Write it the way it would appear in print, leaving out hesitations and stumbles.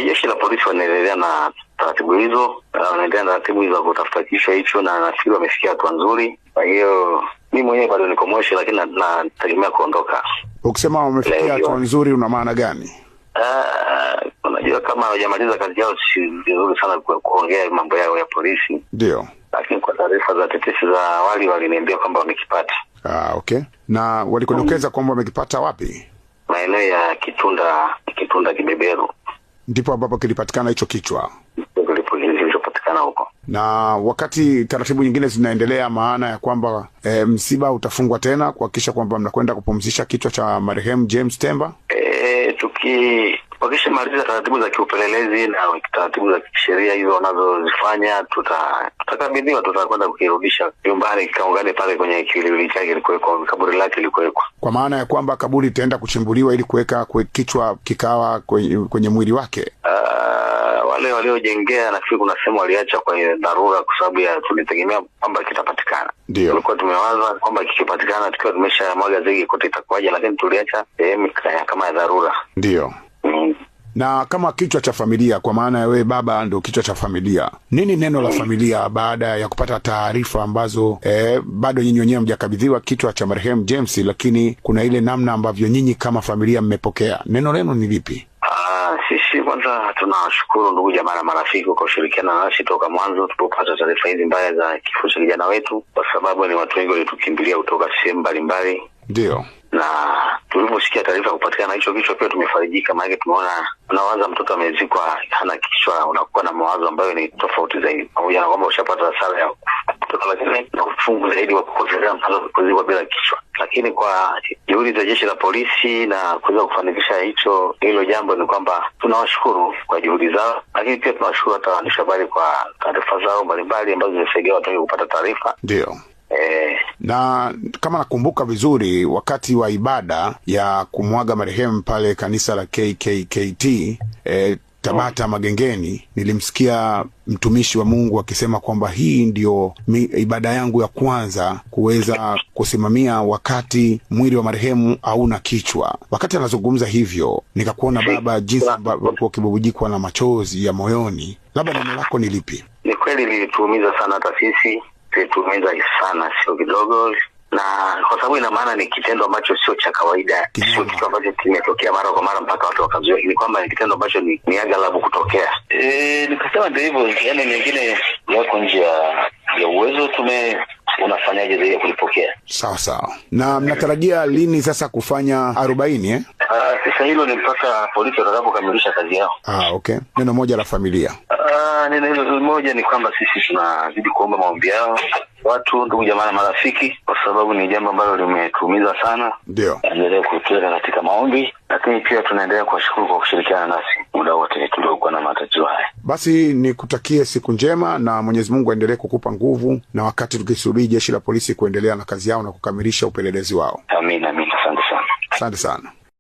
Jeshi la polisi wanaendelea na taratibu hizo, wanaendelea na taratibu hizo kutafuta kichwa hicho, na nafikiri wamefikia hatua nzuri. Kwa hiyo mimi mwenyewe bado niko Moshi, lakini nategemea kuondoka. Ukisema wamefikia hatua nzuri una maana gani? Unajua kama hawajamaliza kazi yao si vizuri sana kuongea mambo yao ya polisi. Ndio. Lakini kwa taarifa za tetesi za awali waliniambia kwamba wamekipata. Okay. Na walikodokeza kwamba wamekipata wapi? Maeneo ya Kitunda Kibeberu. Ndipo ambapo kilipatikana hicho kichwa. Kilichopatikana huko. Na wakati taratibu nyingine zinaendelea, maana ya kwamba msiba utafungwa tena kuhakikisha kwamba mnakwenda kupumzisha kichwa cha marehemu James Temba? Wakishamaliza taratibu za kiupelelezi na taratibu za kisheria hizo wanazozifanya, tutakabidhiwa, tutakwenda kukirudisha nyumbani kaungane pale kwenye kiwiliwili chake kilikuweko, kaburi lake lilikuweko. Kwa maana ya kwamba kaburi itaenda kuchimbuliwa ili kuweka kichwa kikawa kwenye mwili wake. Wale waliojengea nafikiri kuna sehemu waliacha kwa dharura kwa sababu ya tulitegemea kwamba kitapatikana. Ndio. Tulikuwa tumewaza kwamba kikipatikana tukiwa tumeshamwaga zege kote itakuwaje, lakini tuliacha sehemu kama ya dharura. Ndio. Na kama kichwa cha familia, kwa maana ya wewe baba ndio kichwa cha familia, nini neno la familia baada ya kupata taarifa ambazo bado nyinyi wenyewe mjakabidhiwa kichwa cha marehemu James, lakini kuna ile namna ambavyo nyinyi kama familia mmepokea, neno lenu ni lipi? Sisi kwanza tunawashukuru ndugu jamaa na marafiki kwa kushirikiana nasi toka mwanzo tulipopata taarifa hizi mbaya za kifo cha kijana wetu, kwa sababu ni watu wengi walitukimbilia kutoka sehemu mbalimbali. Ndio. Na tuliposikia taarifa kupatikana hicho kichwa pia tumefarijika, maana tumeona unawaza mtoto amezikwa hana kichwa, unakuwa na mawazo ambayo ni tofauti zaidi. Pamoja na kwamba ushapata hasara ya mtoto, lakini na ufungu zaidi wa kupotelea mtoto kuzikwa bila kichwa. Lakini kwa juhudi za jeshi la polisi na kuweza kufanikisha hilo jambo, ni kwamba tunawashukuru kwa juhudi zao, lakini pia tunawashukuru hata waandishi habari kwa taarifa zao mbalimbali ambazo zimesaidia watu wengi kupata taarifa. Ndio. Na kama nakumbuka vizuri, wakati wa ibada ya kumwaga marehemu pale kanisa la KKKT Tabata Magengeni, nilimsikia mtumishi wa Mungu akisema kwamba hii ndio ibada yangu ya kwanza kuweza kusimamia wakati mwili wa marehemu hauna kichwa. Wakati anazungumza hivyo, nikakuona baba jinsi ambavyo kibubujikwa na machozi ya moyoni. Labda neno lako ni lipi? Ni kweli lilituumiza sana hata sisi. Tumeanza sana, sio kidogo, na kwa sababu ina maana ni kitendo ambacho sio cha kawaida, sio kitu ambacho kimetokea mara kwa mara mpaka watu wakazoea, ni kwamba ni kitendo ambacho ni aghalabu kutokea. Nikasema ndio hivyo, yani mengine yako nje ya uwezo, unafanyaje zaidi kulipokea. Sawa. Na mnatarajia lini sasa kufanya 40? Sasa hilo ni mpaka polisi watakapokamilisha kazi yao. Okay. Neno moja la familia. Neno moja ni kwamba sisi tunazidi kuomba maombi yao watu, ndugu jamaa na marafiki, kwa sababu ni jambo ambalo limetuumiza sana. Ndio. Endelea kutuweka katika maombi, lakini pia tunaendelea kuwashukuru kwa kushirikiana nasi muda wote tuliokuwa na matatizo haya. Basi nikutakie siku njema na Mwenyezi Mungu aendelee kukupa nguvu, na wakati tukisubiri jeshi la polisi kuendelea na kazi yao na kukamilisha upelelezi wao. Amina. Asante sana. Asante sana.